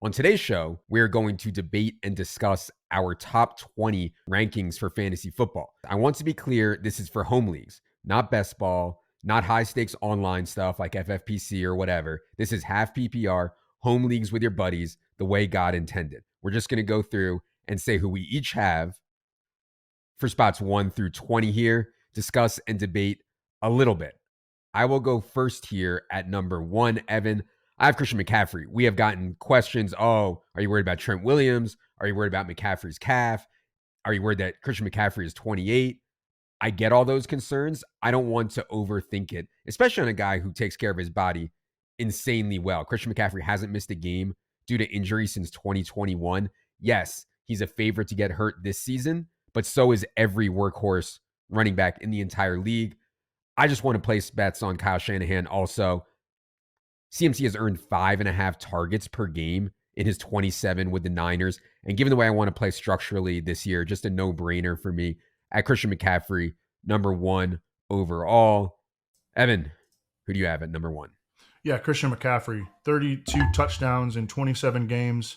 On today's show, we're going to debate and discuss our top 20 rankings for fantasy football. I want to be clear, this is for home leagues, not best ball, not high stakes online stuff like FFPC or whatever. This is half PPR, home leagues with your buddies, the way God intended. We're just going to go through and say who we each have for spots 1 through 20 here, discuss and debate a little bit. I will go first here at number 1, Evan. I have Christian McCaffrey. We have gotten questions. Oh, are you worried about Trent Williams? Are you worried about McCaffrey's calf? Are you worried that Christian McCaffrey is 28? I get all those concerns. I don't want to overthink it, especially on a guy who takes care of his body insanely well. Christian McCaffrey hasn't missed a game due to injury since 2021. Yes, he's a favorite to get hurt this season, but so is every workhorse running back in the entire league. I just want to place bets on Kyle Shanahan also. CMC has earned 5.5 targets per game in his 27 with the Niners. And given the way I want to play structurally this year, just a no-brainer for me at Christian McCaffrey, number 1 overall. Evan, who do you have at number 1? Yeah, Christian McCaffrey, 32 touchdowns in 27 games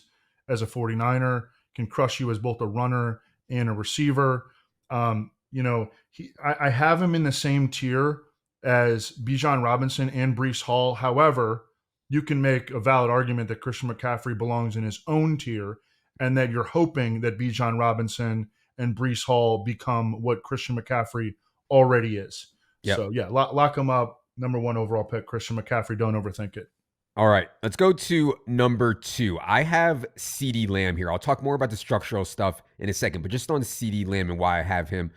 as a 49er, can crush you as both a runner and a receiver. I have him in the same tier as Bijan Robinson and Breece Hall. However, you can make a valid argument that Christian McCaffrey belongs in his own tier and that you're hoping that Bijan Robinson and Breece Hall become what Christian McCaffrey already is. Yep. So, yeah, lock him up. Number 1 overall pick, Christian McCaffrey. Don't overthink it. All right, let's go to number 2. I have CeeDee Lamb here. I'll talk more about the structural stuff in a second, but just on CeeDee Lamb and why I have him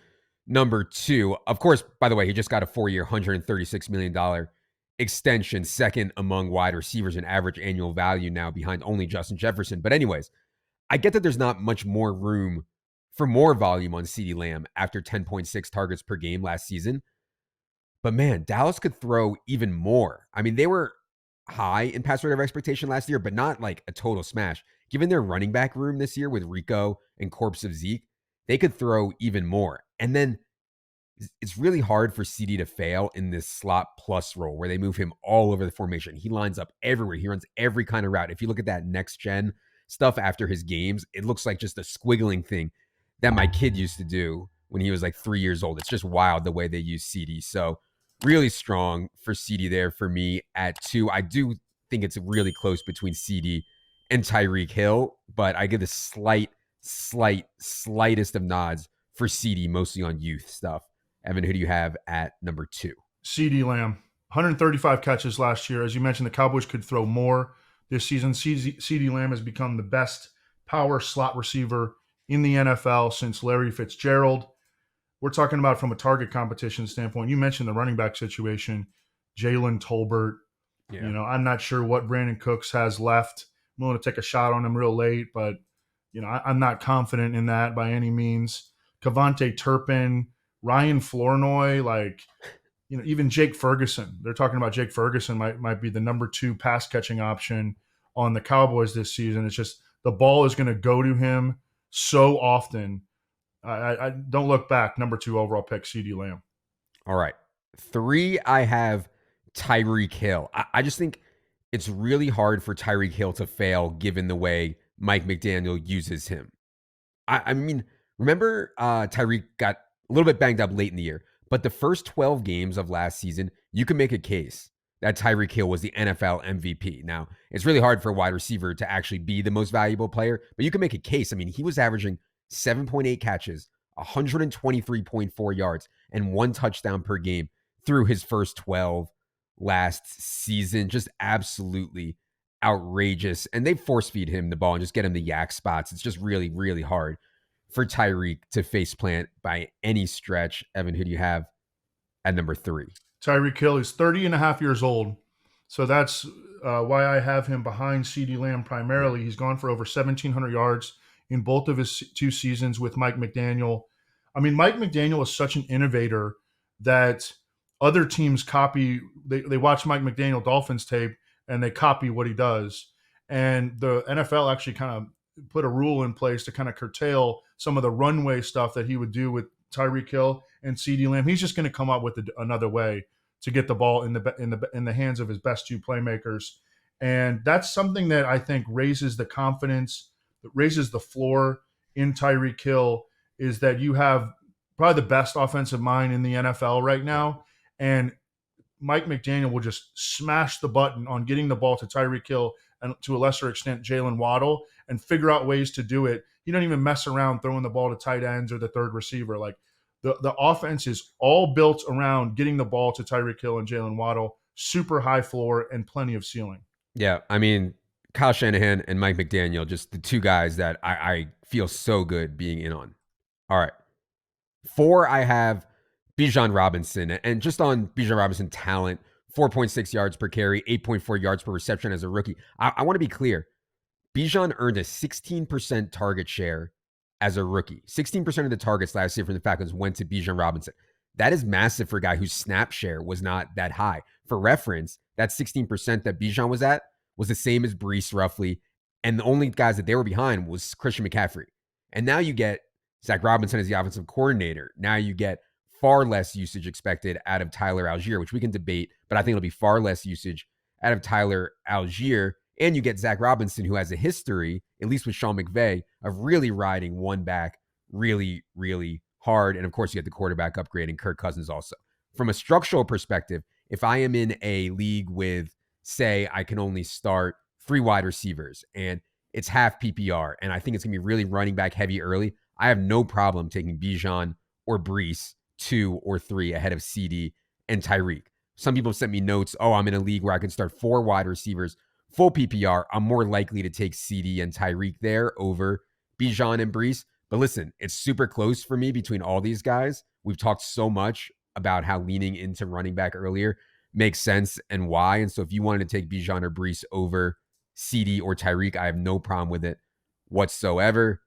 number 2. Of course, by the way, he just got a 4-year, $136 million extension, second among wide receivers in average annual value now behind only Justin Jefferson. But anyways, I get that there's not much more room for more volume on CeeDee Lamb after 10.6 targets per game last season. But man, Dallas could throw even more. I mean, they were high in pass rate of expectation last year, but not like a total smash. Given their running back room this year with Rico and corpse of Zeke, they could throw even more. And then it's really hard for CeeDee to fail in this slot plus role where they move him all over the formation. He lines up everywhere. He runs every kind of route. If you look at that next gen stuff after his games, it looks like just a squiggling thing that my kid used to do when he was like 3 years old. It's just wild the way they use CeeDee. So really strong for CeeDee there for me at 2. I do think it's really close between CeeDee and Tyreek Hill, but I give the slightest of nods for CeeDee, mostly on youth stuff. Evan, who do you have at number 2? CeeDee Lamb, 135 catches last year. As you mentioned, the Cowboys could throw more this season. CeeDee Lamb has become the best power slot receiver in the NFL since Larry Fitzgerald. We're talking about from a target competition standpoint. You mentioned the running back situation, Jalen Tolbert. Yeah. I'm not sure what Brandon Cooks has left. I'm willing to take a shot on him real late, but I'm not confident in that by any means. Kevontae Turpin, Ryan Flournoy, even Jake Ferguson. They're talking about Jake Ferguson might be the number 2 pass catching option on the Cowboys this season. It's just the ball is going to go to him so often. I don't look back. Number 2 overall pick, CeeDee Lamb. All right. 3, I have Tyreek Hill. I just think it's really hard for Tyreek Hill to fail given the way Mike McDaniel uses him. I mean, remember Tyreek got a little bit banged up late in the year, but the first 12 games of last season, you can make a case that Tyreek Hill was the NFL MVP. Now, it's really hard for a wide receiver to actually be the most valuable player, but you can make a case. I mean, he was averaging 7.8 catches, 123.4 yards, and 1 touchdown per game through his first 12 last season. Just absolutely outrageous. And they force feed him the ball and just get him the yak spots. It's just really, really hard for Tyreek to face plant by any stretch. Evan, who do you have at number 3? Tyreek Hill is 30 and a half years old. So that's why I have him behind CeeDee Lamb primarily. He's gone for over 1,700 yards in both of his 2 seasons with Mike McDaniel. I mean, Mike McDaniel is such an innovator that other teams copy. They watch Mike McDaniel Dolphins tape and they copy what he does. And the NFL actually kind of put a rule in place to kind of curtail some of the runway stuff that he would do with Tyreek Hill and CeeDee Lamb. He's just going to come up with another way to get the ball in the hands of his best 2 playmakers. And that's something that I think raises the confidence, that raises the floor in Tyreek Hill, is that you have probably the best offensive mind in the NFL right Yeah. now. And Mike McDaniel will just smash the button on getting the ball to Tyreek Hill and to a lesser extent Jalen Waddle and figure out ways to do it. He don't even mess around throwing the ball to tight ends or the third receiver. Like the offense is all built around getting the ball to Tyreek Hill and Jalen Waddle, super high floor and plenty of ceiling. Yeah. I mean, Kyle Shanahan and Mike McDaniel, just the two guys that I feel so good being in on. All right. 4, I have Bijan Robinson. And just on Bijan Robinson talent, 4.6 yards per carry, 8.4 yards per reception as a rookie. I want to be clear. Bijan earned a 16% target share as a rookie. 16% of the targets last year from the Falcons went to Bijan Robinson. That is massive for a guy whose snap share was not that high. For reference, that 16% that Bijan was at was the same as Brees roughly. And the only guys that they were behind was Christian McCaffrey. And now you get Zach Robinson as the offensive coordinator. Now you get far less usage expected out of Tyler Algier, which we can debate, but I think it'll be far less usage out of Tyler Algier. And you get Zach Robinson, who has a history, at least with Sean McVay, of really riding one back really, really hard. And of course, you get the quarterback upgrade and Kirk Cousins also. From a structural perspective, if I am in a league with, say, I can only start 3 wide receivers and it's half PPR, and I think it's going to be really running back heavy early, I have no problem taking Bijan or Brees 2 or 3 ahead of CD and Tyreek. Some people sent me notes, oh, I'm in a league where I can start 4 wide receivers, full PPR. I'm more likely to take CD and Tyreek there over Bijan and Brees. But listen, it's super close for me between all these guys. We've talked so much about how leaning into running back earlier makes sense and why. And so if you wanted to take Bijan or Brees over CD or Tyreek, I have no problem with it whatsoever.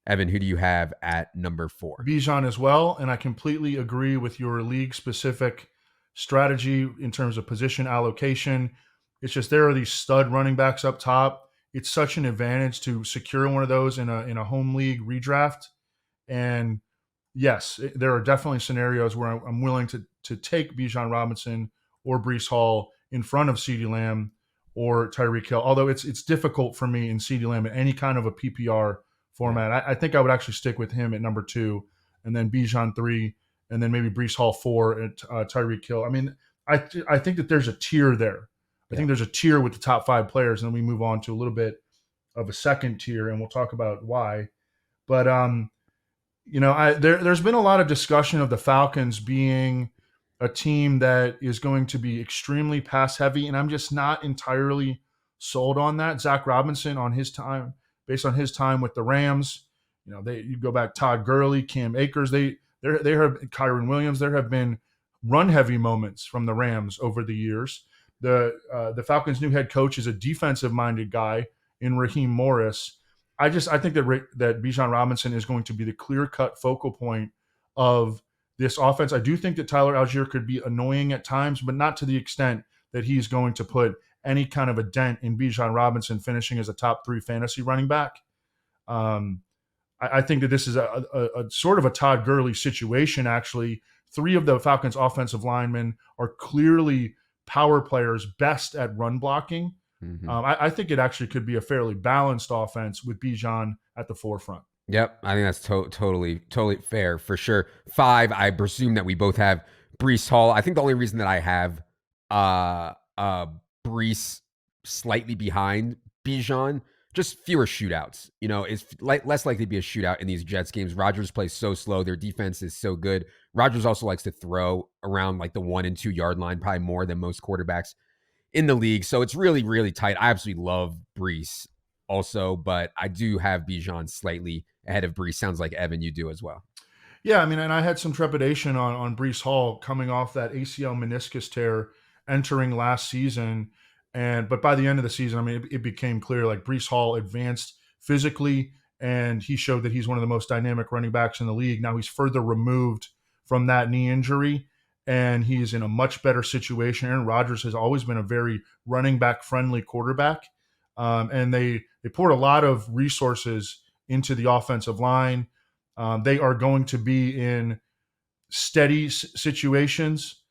Evan, who do you have at number 4? Bijan as well, and I completely agree with your league-specific strategy in terms of position allocation. It's just there are these stud running backs up top. It's such an advantage to secure one of those in a home league redraft. And yes, there are definitely scenarios where I'm willing to take Bijan Robinson or Brees Hall in front of CeeDee Lamb or Tyreek Hill. Although it's difficult for me in CeeDee Lamb in any kind of a PPR format. I think I would actually stick with him at number 2, and then Bijan 3, and then maybe Brees Hall 4 and Tyreek Hill. I mean, I think that there's a tier there. I think there's a tier with the top 5 players, and then we move on to a little bit of a second tier, and we'll talk about why. But there's been a lot of discussion of the Falcons being a team that is going to be extremely pass heavy, and I'm just not entirely sold on that. Zach Robinson, on his time, based on his time with the Rams, you go back Todd Gurley, Cam Akers, they have Kyron Williams. There have been run heavy moments from the Rams over the years. The Falcons' new head coach is a defensive minded guy in Raheem Morris. I think that Bijan Robinson is going to be the clear cut focal point of this offense. I do think that Tyler Algier could be annoying at times, but not to the extent that he's going to put any kind of a dent in Bijan Robinson finishing as a top 3 fantasy running back. I think that this is a sort of a Todd Gurley situation, actually. 3 of the Falcons' offensive linemen are clearly power players, best at run blocking. Mm-hmm. I think it actually could be a fairly balanced offense with Bijan at the forefront. Yep, I think that's totally fair for sure. 5, I presume that we both have Brees Hall. I think the only reason that I have Brees slightly behind Bijan, just fewer shootouts. It's less likely to be a shootout in these Jets games. Rodgers plays so slow. Their defense is so good. Rodgers also likes to throw around like the 1 and 2 yard line, probably more than most quarterbacks in the league. So it's really, really tight. I absolutely love Brees also, but I do have Bijan slightly ahead of Brees. Sounds like, Evan, you do as well. Yeah, I mean, and I had some trepidation on Brees Hall coming off that ACL meniscus tear entering last season. But by the end of the season, I mean, it became clear like Brees Hall advanced physically, and he showed that he's one of the most dynamic running backs in the league. Now he's further removed from that knee injury, and he's in a much better situation. Aaron Rodgers has always been a very running back friendly quarterback. And they poured a lot of resources into the offensive line. They are going to be in steady situations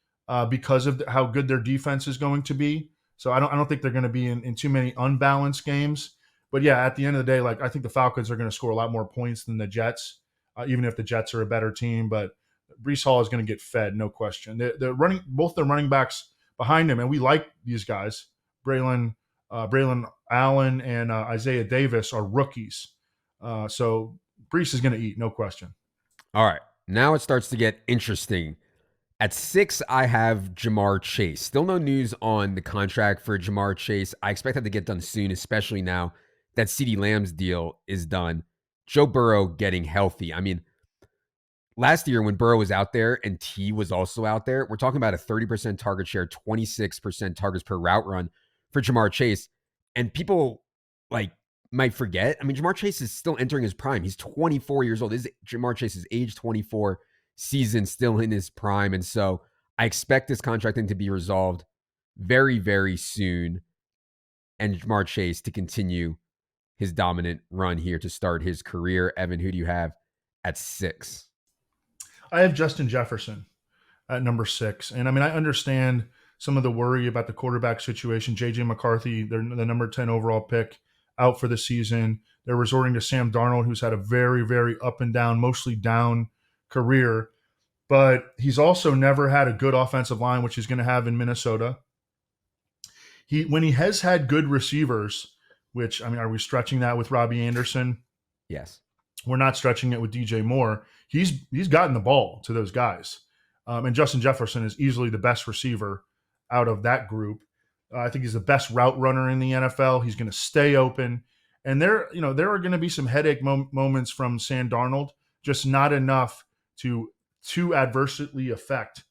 because of how good their defense is going to be. So I don't think they're going to be in too many unbalanced games. But yeah, at the end of the day, like I think the Falcons are going to score a lot more points than the Jets, even if the Jets are a better team. But Brees Hall is going to get fed, no question. They're running both the running backs behind him, and we like these guys. Braylon Allen and Isaiah Davis are rookies, so Brees is going to eat, no question. All right. Now it starts to get interesting. At 6, I have Jamar Chase. Still no news on the contract for Jamar Chase. I expect that to get done soon, especially now that CeeDee Lamb's deal is done. Joe Burrow getting healthy. I mean, last year when Burrow was out there and T was also out there, we're talking about a 30% target share, 26% targets per route run for Jamar Chase. And people like might forget. I mean, Jamar Chase is still entering his prime. He's 24 years old. This is Jamar Chase's age 24 season, still in his prime. And so I expect this contracting to be resolved very, very soon. And Jamar Chase to continue his dominant run here to start his career. Evan, who do you have at 6? I have Justin Jefferson at number 6. And I mean, I understand some of the worry about the quarterback situation. JJ McCarthy, they're the number 10 overall pick, out for the season. They're resorting to Sam Darnold, who's had a very, very up and down, mostly down career. But he's also never had a good offensive line, which he's going to have in Minnesota. When he has had good receivers, which, I mean, are we stretching that with Robbie Anderson? Yes. We're not stretching it with DJ Moore. He's gotten the ball to those guys. And Justin Jefferson is easily the best receiver out of that group. I think he's the best route runner in the NFL. He's going to stay open. And there are going to be some headache moments from Sam Darnold, just not enough to adversely affect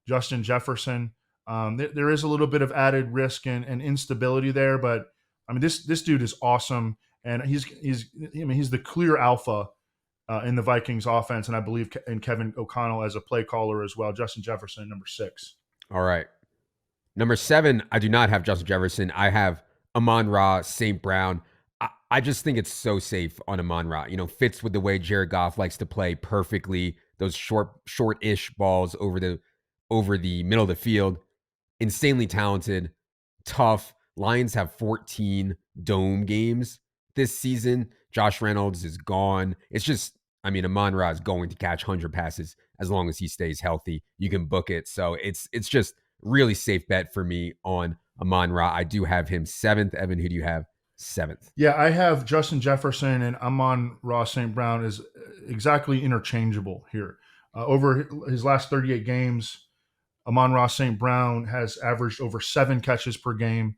Justin Jefferson. There is a little bit of added risk and instability there, but I mean, this dude is awesome, and he's the clear alpha in the Vikings offense, and I believe in Kevin O'Connell as a play caller as well. Justin Jefferson, number 6. All right. Number 7, I do not have Justin Jefferson. I have Amon-Ra St. Brown. I just think it's so safe on Amon-Ra. Fits with the way Jared Goff likes to play perfectly. Those short-ish balls over the middle of the field. Insanely talented, tough. Lions have 14 dome games this season. Josh Reynolds is gone. It's just, I mean, Amon-Ra is going to catch 100 passes as long as he stays healthy. You can book it. So it's just really safe bet for me on Amon-Ra. I do have him 7th. Evan, who do you have 7th? Yeah, I have Justin Jefferson and Amon-Ra St. Brown is exactly interchangeable here. Over his last 38 games, Amon-Ra St. Brown has averaged over 7 catches per game.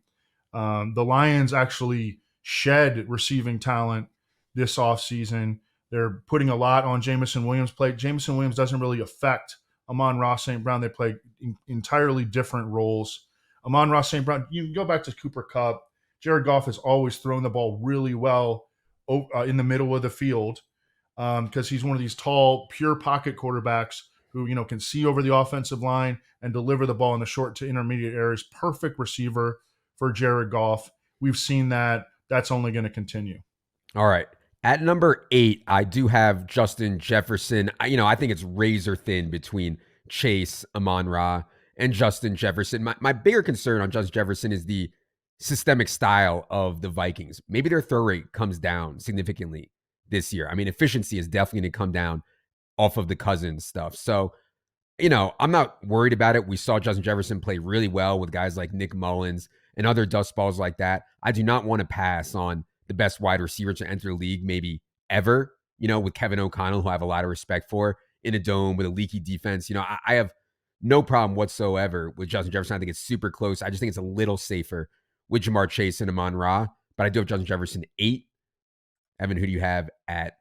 The Lions actually shed receiving talent this offseason. They're putting a lot on Jameson Williams' plate. Jameson Williams doesn't really affect Amon-Ra St. Brown. They play entirely different roles. Amon-Ra St. Brown, you can go back to Cooper Kupp. Jared Goff has always thrown the ball really well in the middle of the field because he's one of these tall, pure pocket quarterbacks who can see over the offensive line and deliver the ball in the short to intermediate areas. Perfect receiver for Jared Goff. We've seen that. That's only going to continue. All right. At number 8, I do have Justin Jefferson. I think it's razor thin between Chase, Amon-Ra, and Justin Jefferson. My bigger concern on Justin Jefferson is the systemic style of the Vikings. Maybe their throw rate comes down significantly this year. I mean, efficiency is definitely going to come down off of the Cousins stuff. So, I'm not worried about it. We saw Justin Jefferson play really well with guys like Nick Mullins and other dust balls like that. I do not want to pass on the best wide receiver to enter the league maybe ever, with Kevin O'Connell, who I have a lot of respect for, in a dome with a leaky defense. I have no problem whatsoever with Justin Jefferson. I think it's super close. I just think it's a little safer with Jamar Chase and Amon-Ra, but I do have Justin Jefferson 8. Evan, who do you have at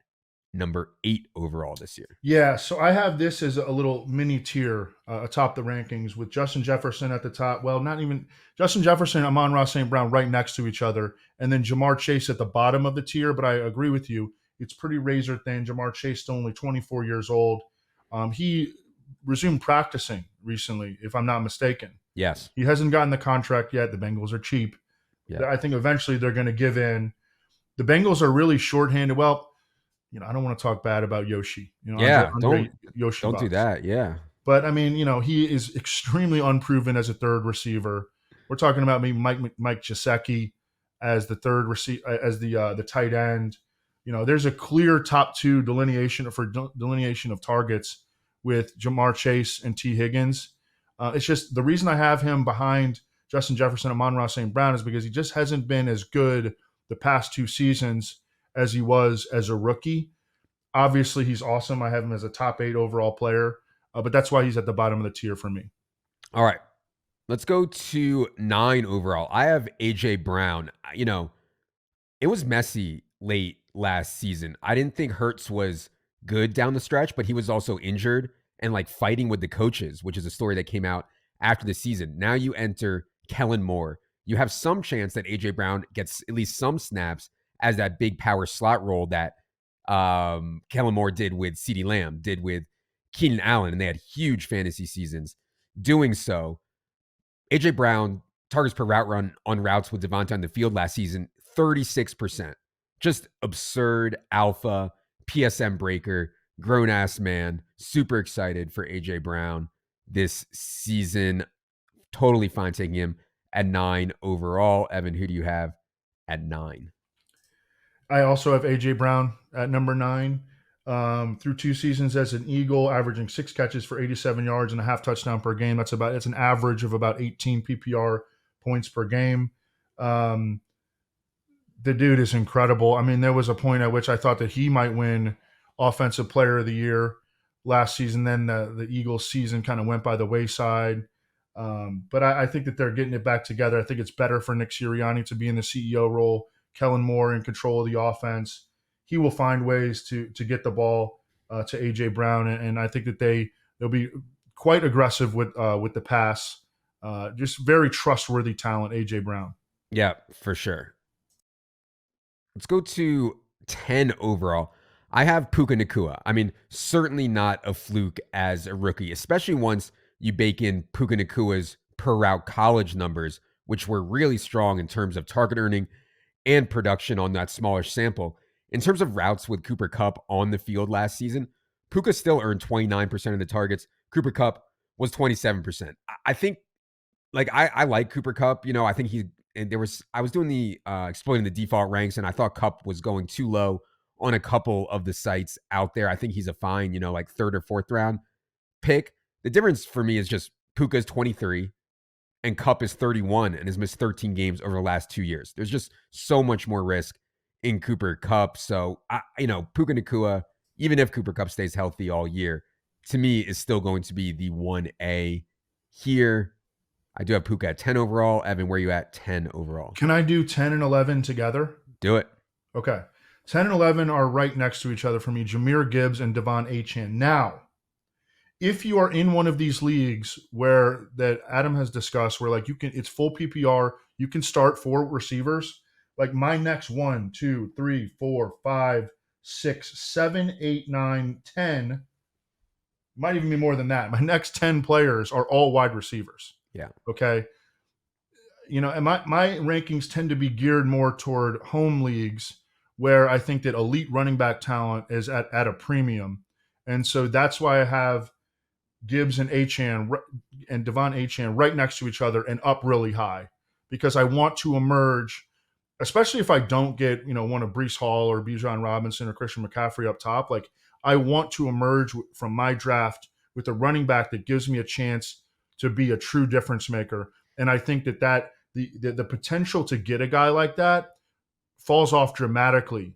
number 8 overall this year? Yeah, so I have this as a little mini tier atop the rankings with Justin Jefferson at the top. Well, not even Justin Jefferson and Amon-Ra St. Brown right next to each other, and then Jamar Chase at the bottom of the tier. But I agree with you. It's pretty razor thin. Jamar Chase still only 24 years old. He resumed practicing recently, if I'm not mistaken. Yes. He hasn't gotten the contract yet. The Bengals are cheap. Yeah. I think eventually they're going to give in. The Bengals are really shorthanded. Well, I don't want to talk bad about Yoshi. Don't Yoshi don't Bucks. do that. Yeah. But I mean, he is extremely unproven as a third receiver. We're talking about maybe Mike Gesicki as the third receiver, as the tight end. There's a clear top two delineation of targets with Jamar Chase and T. Higgins. It's just the reason I have him behind Justin Jefferson and Amon-Ra St. Brown is because he just hasn't been as good the past 2 seasons as he was as a rookie. Obviously, he's awesome. I have him as a top 8 overall player, but that's why he's at the bottom of the tier for me. All right. Let's go to 9 overall. I have A.J. Brown. It was messy late last season. I didn't think Hurts was good down the stretch, but he was also injured and like fighting with the coaches, which is a story that came out after the season. Now you enter Kellen Moore. You have some chance that A.J. Brown gets at least some snaps as that big power slot role that Kellen Moore did with CeeDee Lamb, did with Keenan Allen, and they had huge fantasy seasons doing so. A.J. Brown, targets per route run on routes with Devonta on the field last season, 36%. Just absurd alpha, PSM breaker, grown ass man. Super excited for A.J. Brown this season. Totally fine taking him at 9 overall. Evan, who do you have at 9? I also have A.J. Brown at number 9. Through 2 seasons as an Eagle, averaging 6 catches for 87 yards and a half touchdown per game. That's an average of about 18 PPR points per game. The dude is incredible. I mean, there was a point at which I thought that he might win Offensive Player of the Year last season. Then the Eagles season kind of went by the wayside. But I think that they're getting it back together. I think it's better for Nick Sirianni to be in the CEO role, Kellen Moore in control of the offense. He will find ways to get the ball to A.J. Brown, and I think that they'll be quite aggressive with the pass. Just very trustworthy talent, A.J. Brown. Yeah, for sure. Let's go to 10 overall. I have Puka Nacua. I mean, certainly not a fluke as a rookie, especially once you bake in Puka Nacua's per route college numbers, which were really strong in terms of target earning and production on that smaller sample. In terms of routes with Cooper Kupp on the field last season, Puka still earned 29% of the targets. Cooper Kupp was 27%. I think, I like Cooper Kupp. I think I was doing the exploiting the default ranks, and I thought Kupp was going too low on a couple of the sites out there. I think he's a fine, like 3rd or 4th round pick. The difference for me is just Puka's 23 and Kupp is 31 and has missed 13 games over the last 2 years. There's just so much more risk in Cooper Kupp. So, Puka Nacua, even if Cooper Kupp stays healthy all year, to me is still going to be the 1A here. I do have Puka at 10 overall. Evan, where are you at 10 overall? Can I do 10 and 11 together? Do it. Okay. 10 and 11 are right next to each other for me, Jahmyr Gibbs and Devon Achane. Now, if you are in one of these leagues where that Adam has discussed, where it's full PPR, you can start 4 receivers. Like my next 1, 2, 3, 4, 5, 6, 7, 8, 9, 10, might even be more than that. My next 10 players are all wide receivers. Yeah. Okay. And my rankings tend to be geared more toward home leagues where I think that elite running back talent is at a premium. And so that's why I have Gibbs and Achane and Devon Achane right next to each other and up really high, because I want to emerge, especially if I don't get, one of Breece Hall or Bijan Robinson or Christian McCaffrey up top. Like, I want to emerge from my draft with a running back that gives me a chance to be a true difference maker. And I think that the potential to get a guy like that falls off dramatically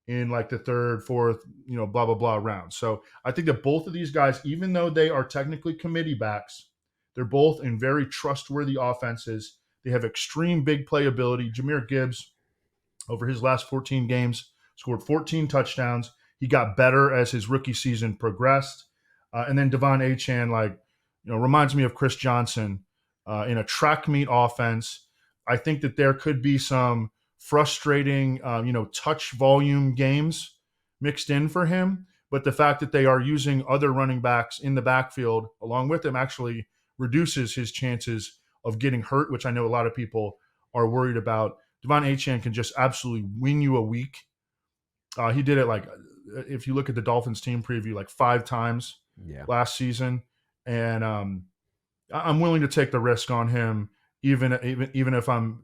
in like the 3rd, 4th, blah, blah, blah round. So I think that both of these guys, even though they are technically committee backs, they're both in very trustworthy offenses. They have extreme big playability. Jahmyr Gibbs, over his last 14 games, scored 14 touchdowns. He got better as his rookie season progressed. And then Devon Achane, reminds me of Chris Johnson in a track meet offense. I think that there could be some frustrating, touch volume games mixed in for him. But the fact that they are using other running backs in the backfield along with him actually reduces his chances of getting hurt, which I know a lot of people are worried about. Devon Achane can just absolutely win you a week. He did it, if you look at the Dolphins team preview, 5 times last season. And I'm willing to take the risk on him, even if I'm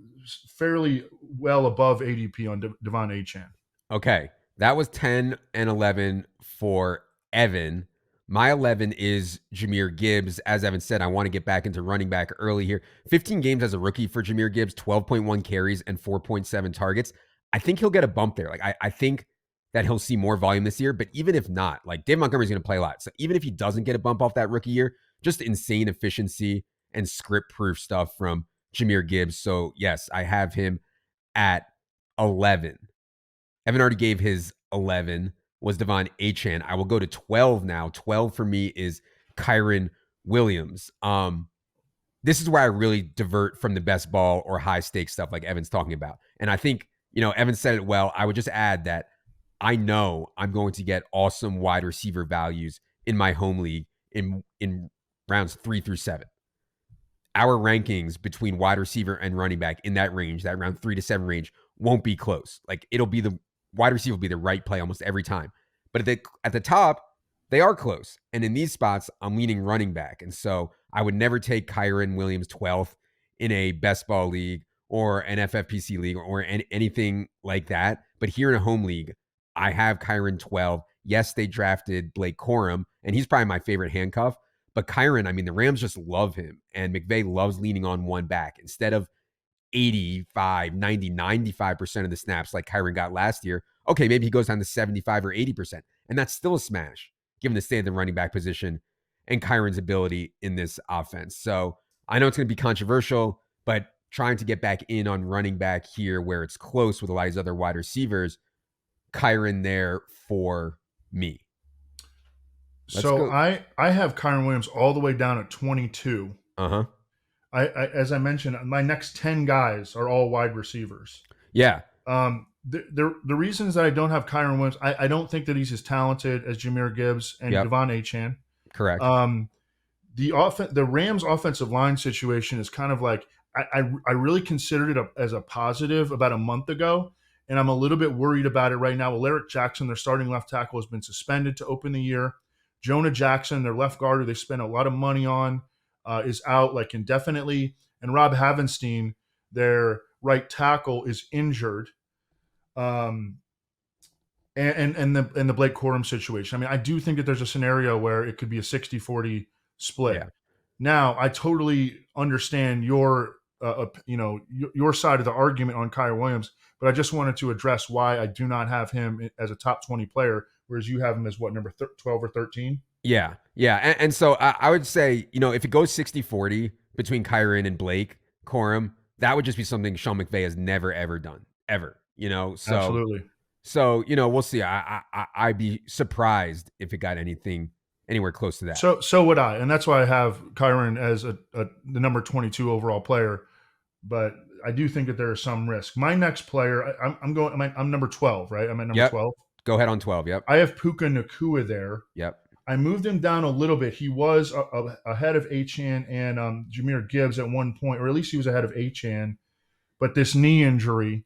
fairly well above ADP on Devon Achane. Okay. That was 10 and 11 for Evan. My 11 is Jahmyr Gibbs. As Evan said, I want to get back into running back early here. 15 games as a rookie for Jahmyr Gibbs, 12.1 carries and 4.7 targets. I think he'll get a bump there. Like, I think that he'll see more volume this year. But even if not, like, Dave Montgomery's going to play a lot. So even if he doesn't get a bump off that rookie year, just insane efficiency and script proof stuff from Jahmyr Gibbs. So yes, I have him at 11. Evan already gave his 11, was Devon Achane. I will go to 12 now. 12 for me is Kyren Williams. This is where I really divert from the best ball or high stakes stuff like Evan's talking about. And I think, Evan said it well. I would just add that I know I'm going to get awesome wide receiver values in my home league in rounds 3 through 7. Our rankings between wide receiver and running back in that range, that round 3 to 7 range, won't be close. Like, it'll be the wide receiver will be the right play almost every time. But at the top, they are close. And in these spots, I'm leaning running back. And so I would never take Kyren Williams 12th in a best ball league or an FFPC league or anything like that. But here in a home league, I have Kyren 12. Yes, they drafted Blake Corum, and he's probably my favorite handcuff. But Kyren, I mean, the Rams just love him. And McVay loves leaning on one back instead of 85, 90, 95% of the snaps like Kyren got last year. Okay, maybe he goes down to 75 or 80%. And that's still a smash, given the state of the running back position and Kyren's ability in this offense. So I know it's going to be controversial, but trying to get back in on running back here where it's close with a lot of these other wide receivers, Kyren there for me. So I have Kyren Williams all the way down at 22. Uh-huh. I as I mentioned, my next 10 guys are all wide receivers. Yeah. The reasons that I don't have Kyren Williams, I don't think that he's as talented as Jahmyr Gibbs and Devon Achane. Correct. The Rams offensive line situation is kind of like I really considered it as a positive about a month ago, and I'm a little bit worried about it right now. Alaric Jackson, their starting left tackle, has been suspended to open the year. Jonah Jackson, their left guard, who they spent a lot of money on, is out like indefinitely, and Rob Havenstein, their right tackle, is injured. And the Blake Corum situation. I mean, I do think that there's a scenario where it could be a 60-40 split. Yeah. Now, I totally understand your side of the argument on Kyren Williams, but I just wanted to address why I do not have him as a top 20 player, whereas you have him as what, number 12 or 13? Yeah. Yeah. And so I would say, if it goes 60-40 between Kyren and Blake Corum, that would just be something Sean McVay has never, ever done. Ever. So Absolutely. So, we'll see. I'd be surprised if it got anywhere close to that. So would I. And that's why I have Kyren as the number 22 overall player. But I do think that there is some risk. My next player, I'm number 12, right? I'm at number 12. Go ahead on 12. Yep. I have Puka Nacua there. Yep. I moved him down a little bit. He was ahead of Achane and Jahmyr Gibbs at one point, or at least he was ahead of Achane. But this knee injury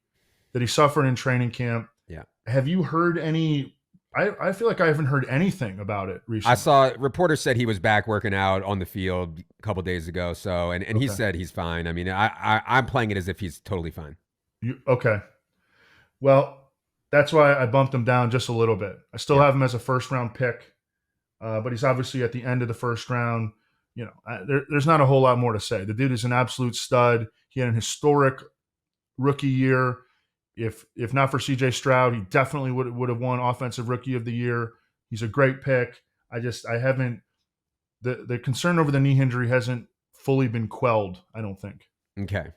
that he suffered in training camp. Yeah. Have you heard any? I feel like I haven't heard anything about it recently. I saw reporters said he was back working out on the field a couple of days ago. So, and okay. He said he's fine. I mean, I'm playing it as if he's totally fine. Okay. Well, that's why I bumped him down just a little bit. I still have him as a first round pick, but he's obviously at the end of the first round. There's not a whole lot more to say. The dude is an absolute stud. He had an historic rookie year. If not for CJ Stroud, he definitely would have won Offensive Rookie of the Year. He's a great pick. I haven't the concern over the knee injury hasn't fully been quelled, I don't think. Okay.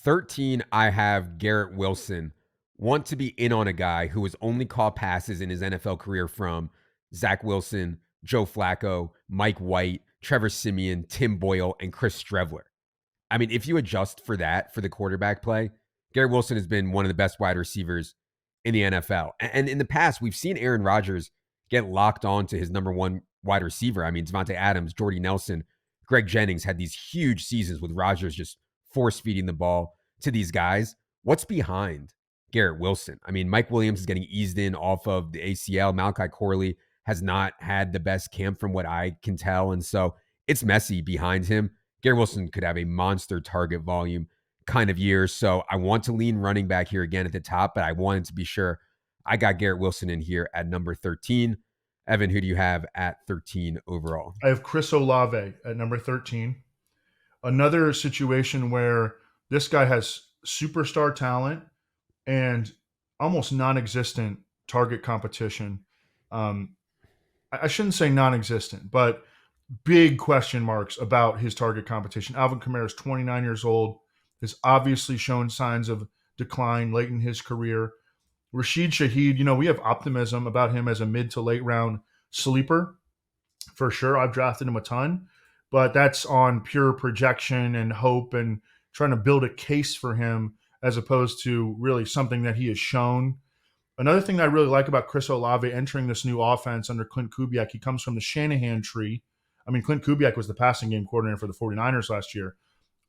13, I have Garrett Wilson. Want to be in on a guy who has only caught passes in his NFL career from Zach Wilson, Joe Flacco, Mike White, Trevor Siemian, Tim Boyle, and Chris Streveler. I mean, if you adjust for that, for the quarterback play, Garrett Wilson has been one of the best wide receivers in the NFL. And in the past, we've seen Aaron Rodgers get locked on to his number one wide receiver. I mean, Devontae Adams, Jordy Nelson, Greg Jennings had these huge seasons with Rodgers just force-feeding the ball to these guys. What's behind Garrett Wilson? I mean, Mike Williams is getting eased in off of the ACL. Malachi Corley has not had the best camp from what I can tell. And so it's messy behind him. Garrett Wilson could have a monster target volume kind of year. So I want to lean running back here again at the top, but I wanted to be sure I got Garrett Wilson in here at number 13. Evan, who do you have at 13 overall? I have Chris Olave at number 13. Another situation where this guy has superstar talent and almost non-existent target competition. Um, I shouldn't say non-existent, but big question marks about his target competition. Alvin Kamara is 29 years old, has obviously shown signs of decline late in his career. Rashid Shaheed, we have optimism about him as a mid to late round sleeper for sure. I've drafted him a ton, but that's on pure projection and hope and trying to build a case for him as opposed to really something that he has shown. Another thing that I really like about Chris Olave entering this new offense under Clint Kubiak, he comes from the Shanahan tree. I mean, Clint Kubiak was the passing game coordinator for the 49ers last year.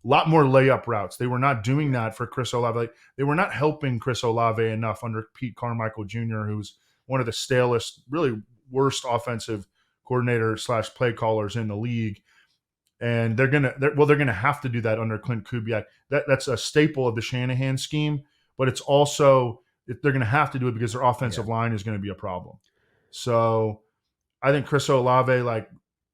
A lot more layup routes. They were not doing that for Chris Olave. Like, they were not helping Chris Olave enough under Pete Carmichael Jr., who's one of the stalest, really worst offensive coordinator / play callers in the league. And they're gonna have to do that under Clint Kubiak. That's a staple of the Shanahan scheme, but it's also they're gonna have to do it because their offensive line is gonna be a problem. So I think Chris Olave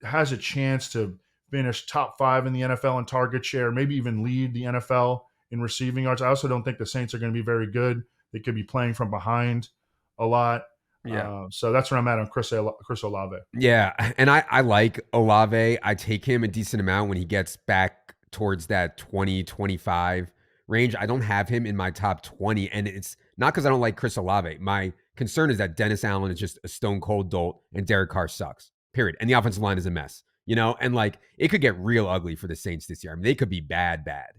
has a chance to finish top 5 in the NFL in target share, maybe even lead the NFL in receiving yards. I also don't think the Saints are going to be very good. They could be playing from behind a lot. Yeah. So that's where I'm at on Chris Olave. Yeah. And I like Olave. I take him a decent amount when he gets back towards that 20-25 range. I don't have him in my top 20. And it's not because I don't like Chris Olave. My concern is that Dennis Allen is just a stone cold dolt and Derek Carr sucks, period. And the offensive line is a mess, and it could get real ugly for the Saints this year. I mean, they could be bad, bad.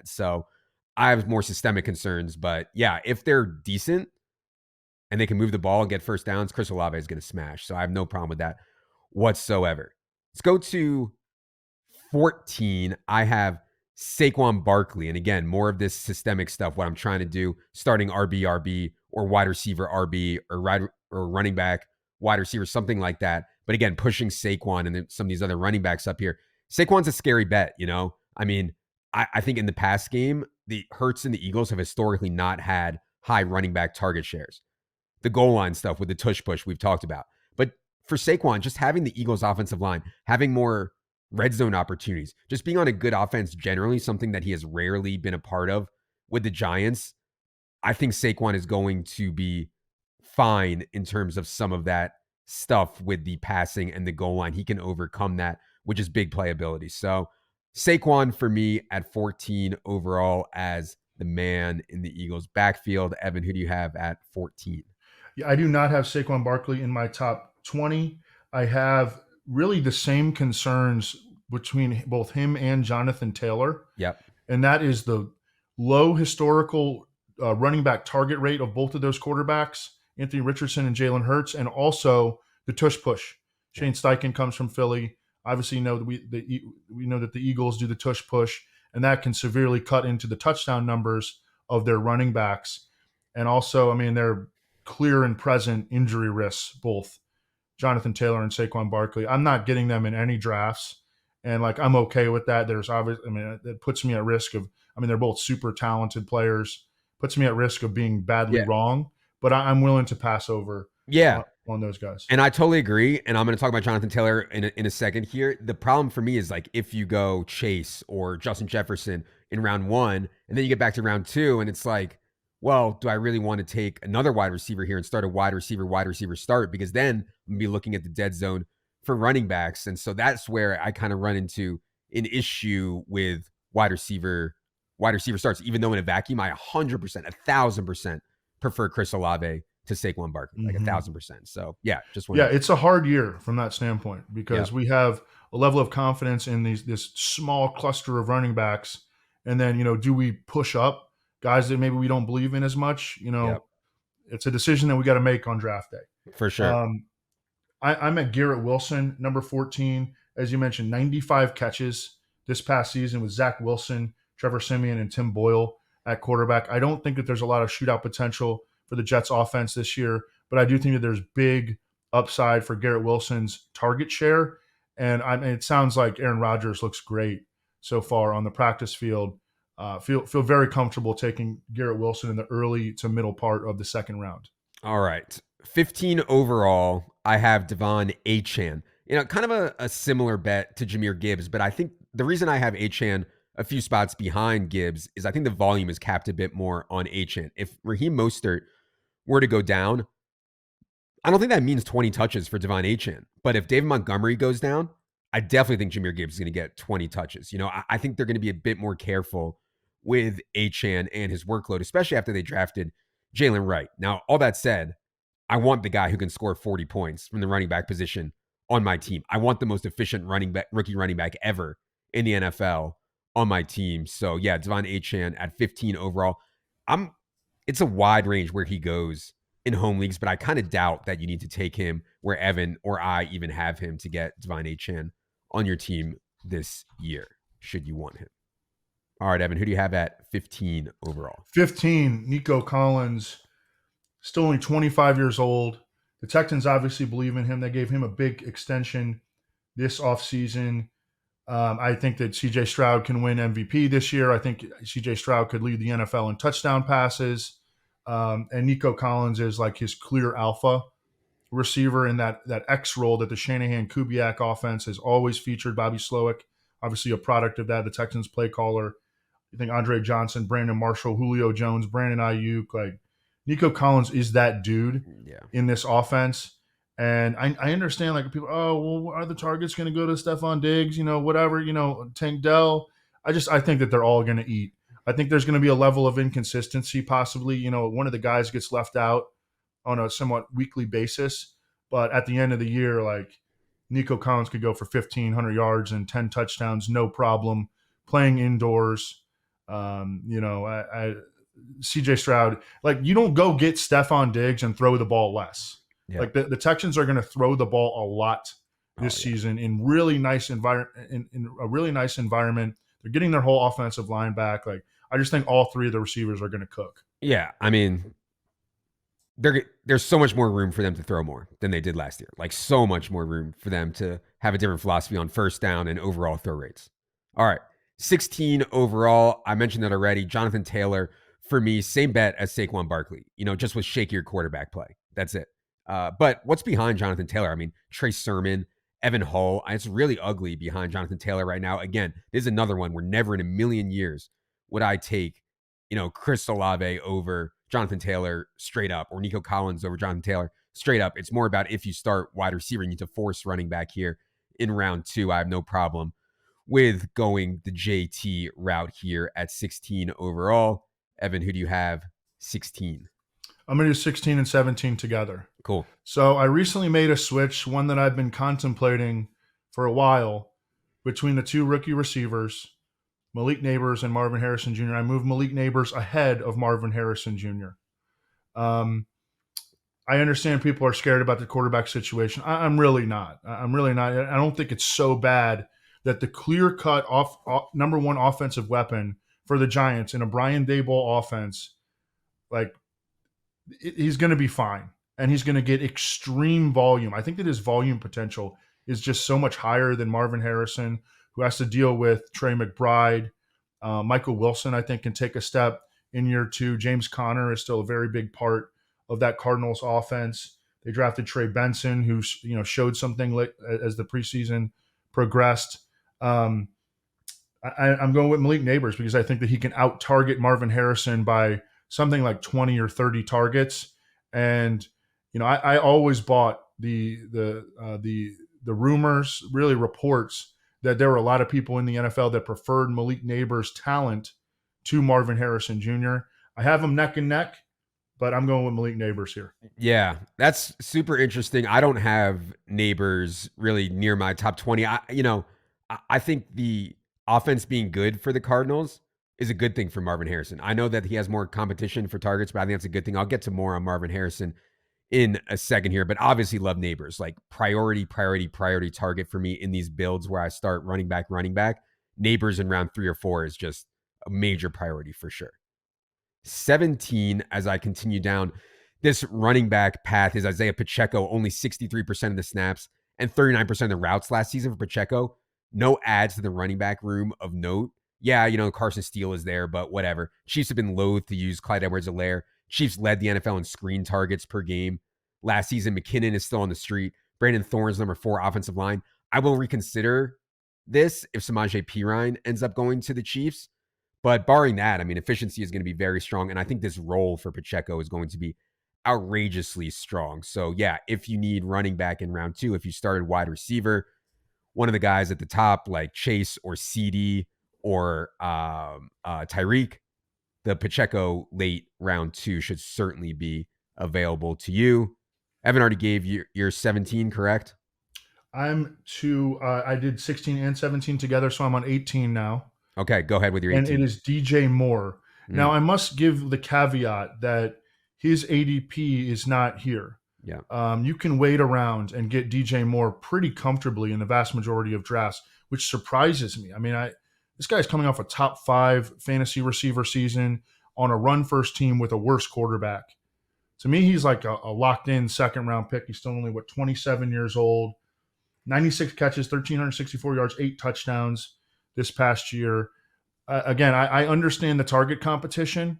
So I have more systemic concerns, but yeah, if they're decent and they can move the ball and get first downs, Chris Olave is going to smash. So I have no problem with that whatsoever. Let's go to 14. I have Saquon Barkley. And again, more of this systemic stuff, what I'm trying to do, starting RB or wide receiver RB or running back wide receiver, something like that. But again, pushing Saquon and some of these other running backs up here. Saquon's a scary bet, I mean, I think in the past game, the Hurts and the Eagles have historically not had high running back target shares. The goal line stuff with the tush push we've talked about. But for Saquon, just having the Eagles offensive line, having more red zone opportunities, just being on a good offense generally, something that he has rarely been a part of with the Giants, I think Saquon is going to be fine in terms of some of that stuff with the passing and the goal line. He can overcome that, which is big playability. So Saquon for me at 14 overall as the man in the Eagles backfield. Evan, who do you have at 14? Yeah, I do not have Saquon Barkley in my top 20. I have really the same concerns between both him and Jonathan Taylor. Yep. And that is the low historical running back target rate of both of those quarterbacks, Anthony Richardson and Jalen Hurts, and also the tush push. Shane Steichen comes from Philly. Obviously, we know that the Eagles do the tush push, and that can severely cut into the touchdown numbers of their running backs. And also, I mean, they're clear and present injury risks, both Jonathan Taylor and Saquon Barkley. I'm not getting them in any drafts, and I'm okay with that. There's obviously, it puts me at risk of. They're both super talented players. Puts me at risk of being badly wrong, but I'm willing to pass over. On those guys. And I totally agree. And I'm going to talk about Jonathan Taylor in a second here. The problem for me is if you go Chase or Justin Jefferson in round 1, and then you get back to round 2, and it's well, do I really want to take another wide receiver here and start a wide receiver start? Because then I'm going to be looking at the dead zone for running backs. And so that's where I kind of run into an issue with wide receiver starts, even though in a vacuum, I 100%, 1,000% prefer Chris Olave to Saquon Barkley, 1,000%. So it's a hard year from that standpoint because we have a level of confidence in this small cluster of running backs. And then, do we push up guys that maybe we don't believe in as much? It's a decision that we got to make on draft day. For sure. I'm at Garrett Wilson, number 14. As you mentioned, 95 catches this past season with Zach Wilson, Trevor Siemian, and Tim Boyle at quarterback. I don't think that there's a lot of shootout potential for the Jets offense this year, but I do think that there's big upside for Garrett Wilson's target share. And it sounds like Aaron Rodgers looks great so far on the practice field. Feel very comfortable taking Garrett Wilson in the early to middle part of the second round. All right. 15 overall, I have Devon Achane. Kind of a similar bet to Jahmyr Gibbs, but I think the reason I have Achane a few spots behind Gibbs is I think the volume is capped a bit more on Achane. If Raheem Mostert were to go down, I don't think that means 20 touches for Devon Achane. But if David Montgomery goes down, I definitely think Jahmyr Gibbs is going to get 20 touches. I think they're going to be a bit more careful with Achane and his workload, especially after they drafted Jalen Wright. Now, all that said, I want the guy who can score 40 points from the running back position on my team. I want the most efficient rookie running back ever in the NFL on my team. So yeah, Devon Achane at 15 overall. It's a wide range where he goes in home leagues, but I kind of doubt that you need to take him where Evan or I even have him to get Devon Achane on your team this year, should you want him. All right, Evan, who do you have at 15 overall? 15, Nico Collins, still only 25 years old. The Texans obviously believe in him. They gave him a big extension this offseason. I think that CJ Stroud can win MVP this year. I think CJ Stroud could lead the NFL in touchdown passes. And Nico Collins is like his clear alpha receiver in that X role that the Shanahan-Kubiak offense has always featured. Bobby Slowick, obviously a product of that, the Texans play caller. I think Andre Johnson, Brandon Marshall, Julio Jones, Brandon Ayuk, like Nico Collins is that dude in this offense. And I understand, like, people, oh, well, are the targets going to go to Stephon Diggs, whatever, Tank Dell? I think that they're all going to eat. I think there's going to be a level of inconsistency, possibly. One of the guys gets left out on a somewhat weekly basis. But at the end of the year, like, Nico Collins could go for 1,500 yards and 10 touchdowns, no problem, playing indoors. CJ Stroud, like, you don't go get Stephon Diggs and throw the ball less. Yeah. Like the Texans are going to throw the ball a lot this season in really nice environment. In a really nice environment, they're getting their whole offensive line back. Like, I just think all three of the receivers are going to cook. Yeah, I mean, there's so much more room for them to throw more than they did last year. Like, so much more room for them to have a different philosophy on first down and overall throw rates. All right, 16 overall. I mentioned that already. Jonathan Taylor, for me, same bet as Saquon Barkley. Just with shakier quarterback play. That's it. But what's behind Jonathan Taylor? I mean, Trey Sermon, Evan Hull. It's really ugly behind Jonathan Taylor right now. Again, this is another one where never in a million years would I take, Chris Olave over Jonathan Taylor straight up, or Nico Collins over Jonathan Taylor straight up. It's more about if you start wide receiver, you need to force running back here in round 2. I have no problem with going the JT route here at 16 overall. Evan, who do you have 16? I'm going to do 16 and 17 together. Cool. So I recently made a switch, one that I've been contemplating for a while, between the two rookie receivers, Malik Nabers and Marvin Harrison Jr. I moved Malik Nabers ahead of Marvin Harrison Jr. I understand people are scared about the quarterback situation. I'm really not. I'm really not. I don't think it's so bad that the clear-cut number one offensive weapon for the Giants in a Brian Daboll offense, like, he's going to be fine, and he's going to get extreme volume. I think that his volume potential is just so much higher than Marvin Harrison, who has to deal with Trey McBride. Michael Wilson, I think, can take a step in year 2. James Conner is still a very big part of that Cardinals offense. They drafted Trey Benson, who showed something as the preseason progressed. I'm going with Malik Nabers because I think that he can out-target Marvin Harrison by something like 20 or 30 targets. And, I always bought the rumors, really reports, that there were a lot of people in the NFL that preferred Malik Nabers' talent to Marvin Harrison Jr. I have them neck and neck, but I'm going with Malik Nabers here. Yeah, that's super interesting. I don't have Nabers really near my top 20. I think the offense being good for the Cardinals is a good thing for Marvin Harrison. I know that he has more competition for targets, but I think that's a good thing. I'll get to more on Marvin Harrison in a second here, but obviously love Nabers. Like, priority target for me in these builds where I start running back. Nabers in round 3 or 4 is just a major priority for sure. 17, as I continue down this running back path, is Isaiah Pacheco, only 63% of the snaps and 39% of the routes last season for Pacheco. No adds to the running back room of note. Yeah, Carson Steele is there, but whatever. Chiefs have been loath to use Clyde Edwards-Helaire. Chiefs led the NFL in screen targets per game. Last season, McKinnon is still on the street. Brandon Thorne's number 4 offensive line. I will reconsider this if Samaje Perine ends up going to the Chiefs. But barring that, I mean, efficiency is going to be very strong. And I think this role for Pacheco is going to be outrageously strong. So, yeah, if you need running back in round 2, if you started wide receiver, one of the guys at the top like Chase or CD or Tyreek, the Pacheco late round 2 should certainly be available to you. Evan already gave you your 17, correct? I did 16 and 17 together, so I'm on 18 now. Okay, go ahead with your And 18. it is DJ Moore. Now, I must give the caveat that his ADP is not here. Yeah. You can wait around and get DJ Moore pretty comfortably in the vast majority of drafts, which surprises me. I mean, this guy's coming off a top 5 fantasy receiver season on a run-first team with a worse quarterback. To me, he's like a locked-in second-round pick. He's still only, 27 years old. 96 catches, 1,364 yards, 8 touchdowns this past year. Again, I understand the target competition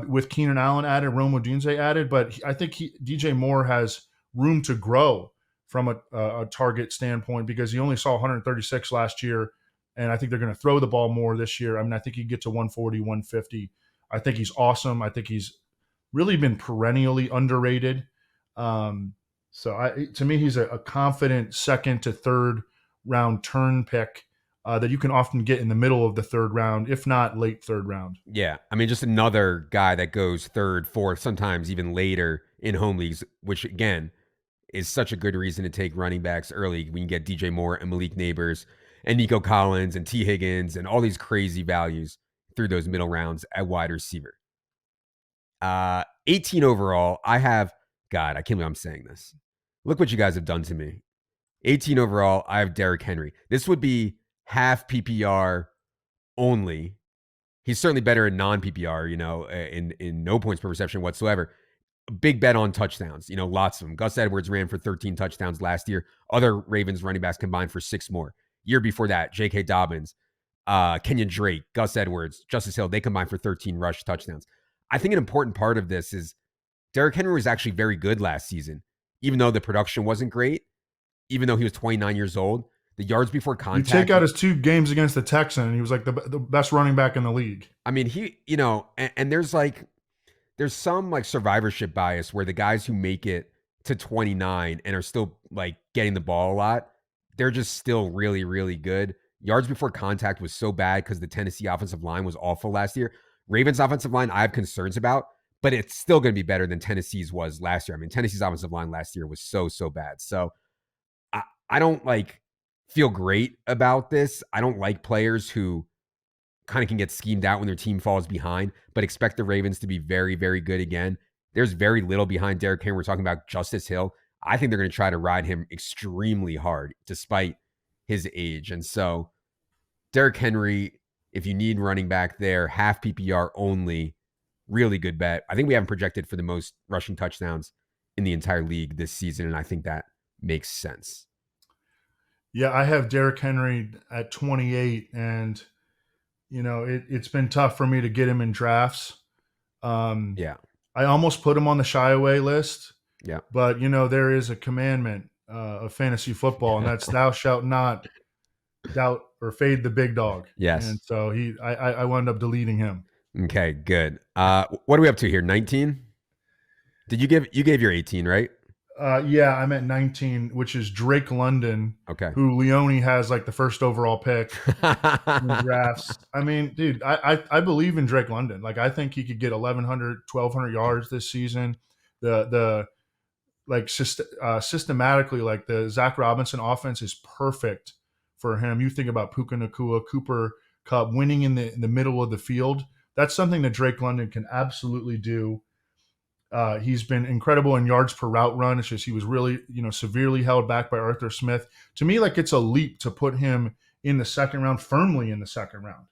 with Keenan Allen added, Rome Odunze added, but I think DJ Moore has room to grow from a target standpoint because he only saw 136 last year, and I think they're going to throw the ball more this year. I mean, I think he can get to 140, 150. I think he's awesome. I think he's really been perennially underrated. To me, he's a confident second to third round turn pick that you can often get in the middle of the third round, if not late third round. Yeah. I mean, just another guy that goes third, fourth, sometimes even later in home leagues, which again is such a good reason to take running backs early when you get DJ Moore and Malik Neighbors and Nico Collins and T. Higgins and all these crazy values through those middle rounds at wide receiver. 18 overall, I have, God, I can't believe I'm saying this. Look what you guys have done to me. 18 overall, I have Derrick Henry. This would be half PPR only. He's certainly better in non-PPR, in no points per reception whatsoever. A big bet on touchdowns, lots of them. Gus Edwards ran for 13 touchdowns last year. Other Ravens running backs combined for 6 more. Year before that, J.K. Dobbins, Kenyon Drake, Gus Edwards, Justice Hill, they combined for 13 rush touchdowns. I think an important part of this is Derrick Henry was actually very good last season, even though the production wasn't great, even though he was 29 years old. The yards before contact. You take out his 2 games against the Texans, and he was like the best running back in the league. I mean, and there's some like survivorship bias where the guys who make it to 29 and are still like getting the ball a lot, they're just still really, really good. Yards before contact was so bad because the Tennessee offensive line was awful last year. Ravens offensive line, I have concerns about, but it's still going to be better than Tennessee's was last year. I mean, Tennessee's offensive line last year was so bad. So I don't feel great about this. I don't like players who kind of can get schemed out when their team falls behind, but expect the Ravens to be very, very good again. There's very little behind Derrick Henry. We're talking about Justice Hill. I think they're going to try to ride him extremely hard despite his age. And so Derrick Henry, if you need running back there, half PPR only, really good bet. I think we haven't projected for the most rushing touchdowns in the entire league this season, and I think that makes sense. Yeah, I have Derrick Henry at 28, and it's been tough for me to get him in drafts. Yeah. I almost put him on the shy away list. Yeah. But there is a commandment of fantasy football, and that's thou shalt not doubt or fade the big dog. Yes. And so I wound up deleting him. Okay, good. What are we up to here? 19? You gave your 18, right? Yeah, I'm at 19, which is Drake London, okay, who Leone has like the first overall pick in the drafts. I mean, dude, I believe in Drake London. Like, I think he could get 1,100, 1,200 yards this season. Systematically, like the Zach Robinson offense is perfect for him. You think about Puka Nacua, Cooper Kupp winning in the middle of the field. That's something that Drake London can absolutely do. He's been incredible in yards per route run. It's just he was really, severely held back by Arthur Smith. To me, like, it's a leap to put him in the second round, firmly in the second round.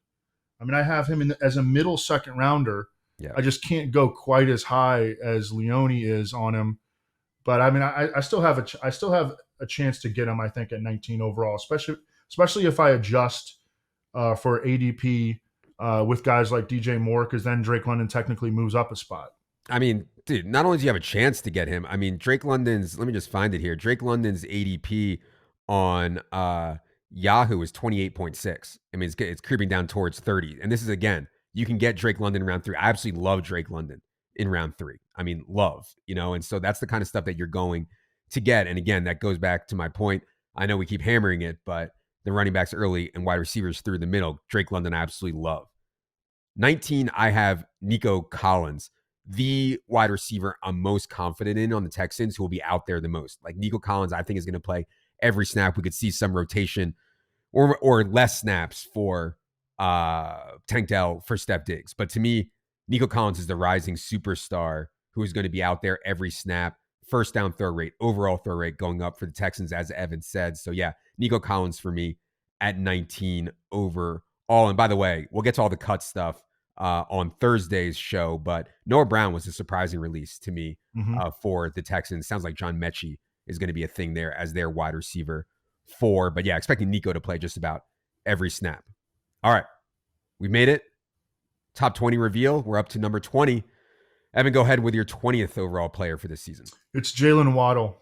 I mean, I have him as a middle second rounder. Yeah. I just can't go quite as high as Leone is on him. But I mean, I still have a chance to get him, I think, at 19 overall, especially if I adjust for ADP with guys like DJ Moore, because then Drake London technically moves up a spot. I mean, dude, not only do you have a chance to get him, I mean, Drake London's, let me just find it here. Drake London's ADP on Yahoo is 28.6. I mean, it's creeping down towards 30. And this is, again, you can get Drake London in round 3. I absolutely love Drake London in round 3. I mean, love, and so that's the kind of stuff that you're going to get. And again, that goes back to my point. I know we keep hammering it, but the running backs early and wide receivers through the middle, Drake London, I absolutely love. 19, I have Nico Collins, the wide receiver I'm most confident in on the Texans, who will be out there the most. Like Nico Collins, I think is going to play every snap. We could see some rotation or less snaps for Tank Dell for Steph Diggs. But to me, Nico Collins is the rising superstar who is going to be out there every snap. First down throw rate, overall throw rate going up for the Texans, as Evan said. So yeah, Nico Collins for me at 19 overall. And by the way, we'll get to all the cut stuff on Thursday's show, but Noah Brown was a surprising release to me for the Texans. Sounds like John Mechie is going to be a thing there as their wide receiver 4. But yeah, expecting Nico to play just about every snap. All right, we made it. Top 20 reveal. We're up to number 20. Evan, go ahead with your 20th overall player for this season. It's Jalen Waddle.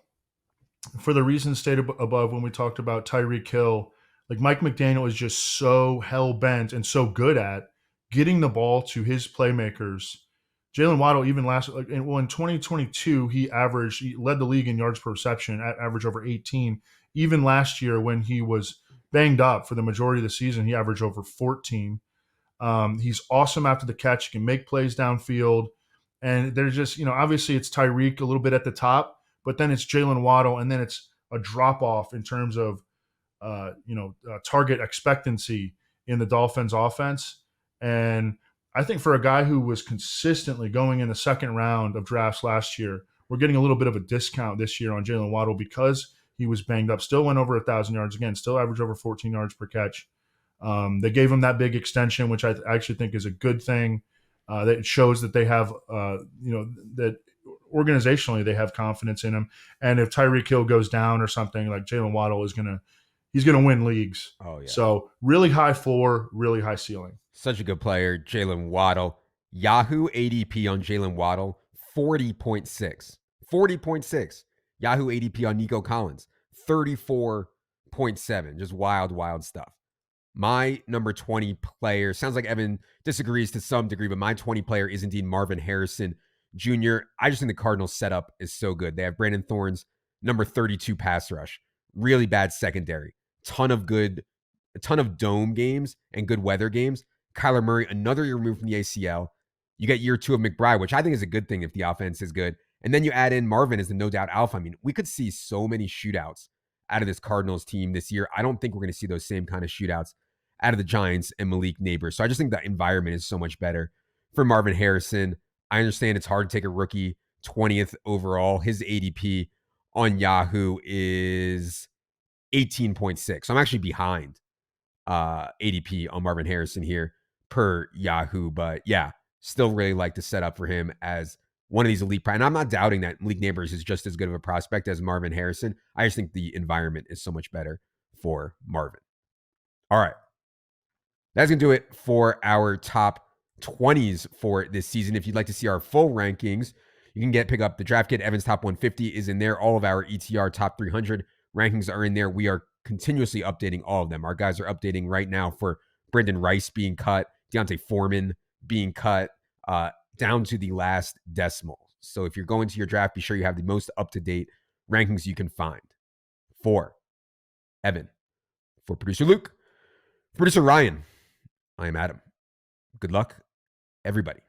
For the reasons stated above when we talked about Tyreek Hill, like Mike McDaniel is just so hell-bent and so good at getting the ball to his playmakers. Jalen Waddle, even in 2022, he led the league in yards per reception at average over 18. Even last year when he was banged up for the majority of the season, he averaged over 14. He's awesome after the catch. He can make plays downfield. And there's just, obviously it's Tyreek a little bit at the top, but then it's Jalen Waddle, and then it's a drop-off in terms of, target expectancy in the Dolphins offense. And I think for a guy who was consistently going in the second round of drafts last year, we're getting a little bit of a discount this year on Jalen Waddle because he was banged up. Still went over 1,000 yards again, still averaged over 14 yards per catch. They gave him that big extension, which I actually think is a good thing. That shows that they have, that organizationally they have confidence in him. And if Tyreek Hill goes down or something, like Jalen Waddle he's gonna win leagues. Oh yeah. So really high floor, really high ceiling. Such a good player, Jalen Waddle. Yahoo ADP on Jalen Waddle, 40.6. 40.6. Yahoo ADP on Nico Collins, 34.7. Just wild, wild stuff. My number 20 player, sounds like Evan disagrees to some degree, but my 20 player is indeed Marvin Harrison Jr. I just think the Cardinals setup is so good. They have Brandon Thorne's number 32 pass rush, really bad secondary, a ton of dome games and good weather games. Kyler Murray, another year removed from the ACL. You get year 2 of McBride, which I think is a good thing if the offense is good. And then you add in Marvin as the no doubt alpha. I mean, we could see so many shootouts out of this Cardinals team this year. I don't think we're going to see those same kind of shootouts out of the Giants and Malik Neighbors. So I just think the environment is so much better for Marvin Harrison. I understand it's hard to take a rookie 20th overall. His ADP on Yahoo is 18.6. So I'm actually behind ADP on Marvin Harrison here per Yahoo. But yeah, still really like the setup for him as one of these elite. And I'm not doubting that Malik Neighbors is just as good of a prospect as Marvin Harrison. I just think the environment is so much better for Marvin. All right. That's going to do it for our top 20s for this season. If you'd like to see our full rankings, you can pick up the draft kit. Evan's top 150 is in there. All of our ETR top 300 rankings are in there. We are continuously updating all of them. Our guys are updating right now for Brendan Rice being cut, Deontay Foreman being cut, down to the last decimal. So if you're going to your draft, be sure you have the most up-to-date rankings you can find. For Evan, for producer Luke, for producer Ryan, I am Adam. Good luck, everybody.